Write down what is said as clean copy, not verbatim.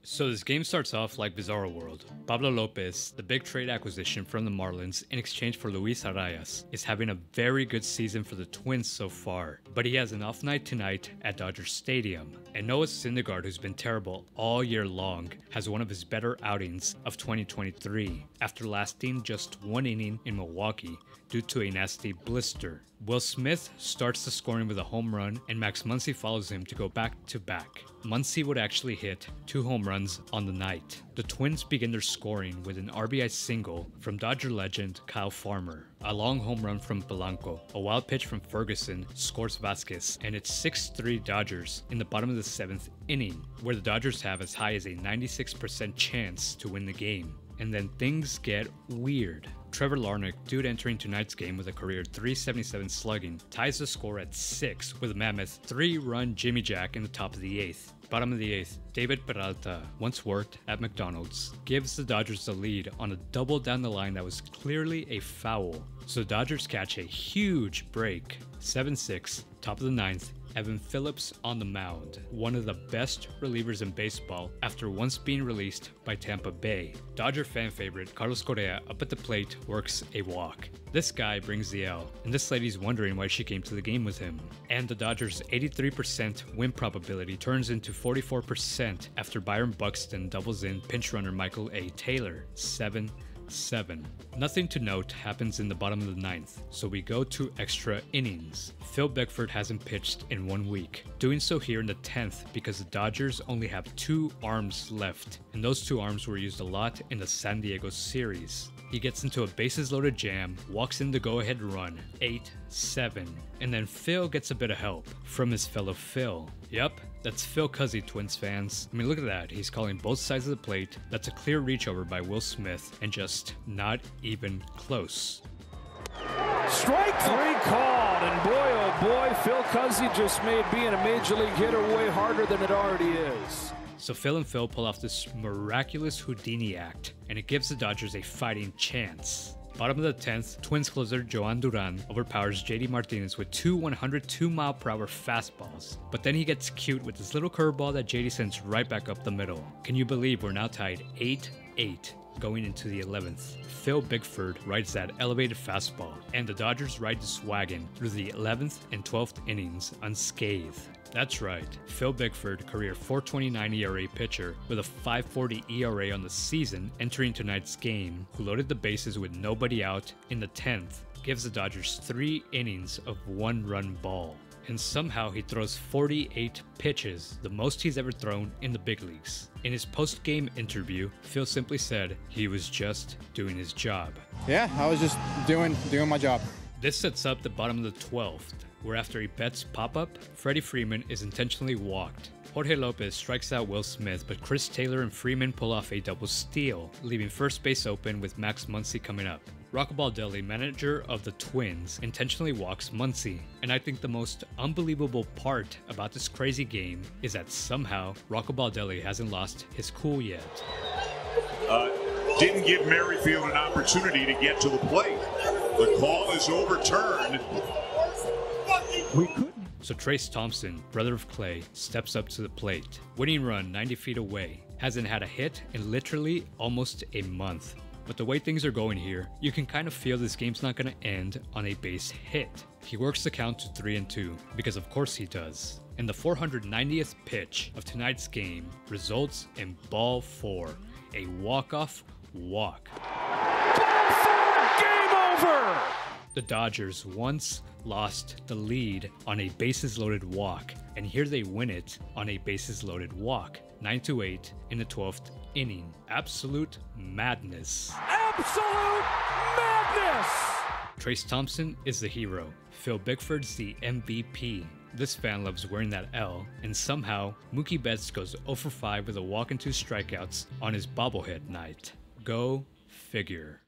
So this game starts off like Bizarro World. Pablo Lopez, the big trade acquisition from the Marlins in exchange for Luis Arias, is having a very good season for the Twins so far, but he has an off night tonight at Dodger Stadium. And Noah Syndergaard, who's been terrible all year long, has one of his better outings of 2023 after lasting just one inning in Milwaukee due to a nasty blister. Will Smith starts the scoring with a home run, and Max Muncy follows him to go back-to-back. Muncy would actually hit 2 home runs on the night. The Twins begin their scoring with an RBI single from Dodger legend Kyle Farmer, a long home run from Polanco, a wild pitch from Ferguson scores Vasquez, and it's 6-3 Dodgers in the bottom of the 7th inning, where the Dodgers have as high as a 96% chance to win the game. And then things get weird. Trevor Larnach, dude entering tonight's game with a career .377 slugging, ties the score at 6 with a mammoth 3-run Jimmy Jack in the top of the 8th. Bottom of the 8th, David Peralta, once worked at McDonald's, gives the Dodgers the lead on a double down the line that was clearly a foul. So the Dodgers catch a huge break. 7-6, top of the 9th, Evan Phillips on the mound, one of the best relievers in baseball after once being released by Tampa Bay. Dodger fan favorite Carlos Correa up at the plate works a walk. This guy brings the L, and this lady's wondering why she came to the game with him. And the Dodgers' 83% win probability turns into 44% after Byron Buxton doubles in pinch runner Michael A. Taylor. 7-7. Nothing to note happens in the bottom of the 9th, so we go to extra innings. Phil Bickford hasn't pitched in 1 week, doing so here in the 10th because the Dodgers only have 2 arms left, and those 2 arms were used a lot in the San Diego series. He gets into a bases loaded jam, walks in the go-ahead run, 8-7, and then Phil gets a bit of help from his fellow Phil. Yep, that's Phil Cuzzy, Twins fans. I mean, look at that, he's calling both sides of the plate. That's a clear reach over by Will Smith, and just not even close. Strike 3 called, and boy oh boy, Phil Cuzzy just made being a major league hitter way harder than it already is. So Phil and Phil pull off this miraculous Houdini act, and it gives the Dodgers a fighting chance. Bottom of the 10th, Twins closer Joan Duran overpowers JD Martinez with 2 102-mile-per-hour fastballs. But then he gets cute with this little curveball that JD sends right back up the middle. Can you believe we're now tied 8-8 going into the 11th? Phil Bickford rides that elevated fastball, and the Dodgers ride this wagon through the 11th and 12th innings unscathed. That's right, Phil Bickford, career .429 ERA pitcher with a .540 ERA on the season, entering tonight's game, who loaded the bases with nobody out in the 10th, gives the Dodgers 3 innings of 1-run ball. And somehow he throws 48 pitches, the most he's ever thrown in the big leagues. In his post-game interview, Phil simply said he was just doing his job. Yeah, I was just doing my job. This sets up the bottom of the 12th, where after a Betts pop-up, Freddie Freeman is intentionally walked. Jorge Lopez strikes out Will Smith, but Chris Taylor and Freeman pull off a double steal, leaving first base open with Max Muncy coming up. Rocco Baldelli, manager of the Twins, intentionally walks Muncy, and I think the most unbelievable part about this crazy game is that somehow Rocco Baldelli hasn't lost his cool yet. Didn't give Merrifield an opportunity to get to the plate. The call is overturned. We couldn't. So Trayce Thompson, brother of Clay, steps up to the plate. Winning run 90 feet away. Hasn't had a hit in literally almost a month. But the way things are going here, you can kind of feel this game's not going to end on a base hit. He works the count to 3-2, because of course he does. And the 490th pitch of tonight's game results in ball 4, a walk-off walk. Ball 4, game over! The Dodgers once lost the lead on a bases-loaded walk, and here they win it on a bases-loaded walk. 9-8 in the 12th inning. Absolute madness. Absolute madness! Trayce Thompson is the hero. Phil Bickford's the MVP. This fan loves wearing that L, and somehow Mookie Betts goes 0 for 5 with a walk and 2 strikeouts on his bobblehead night. Go figure.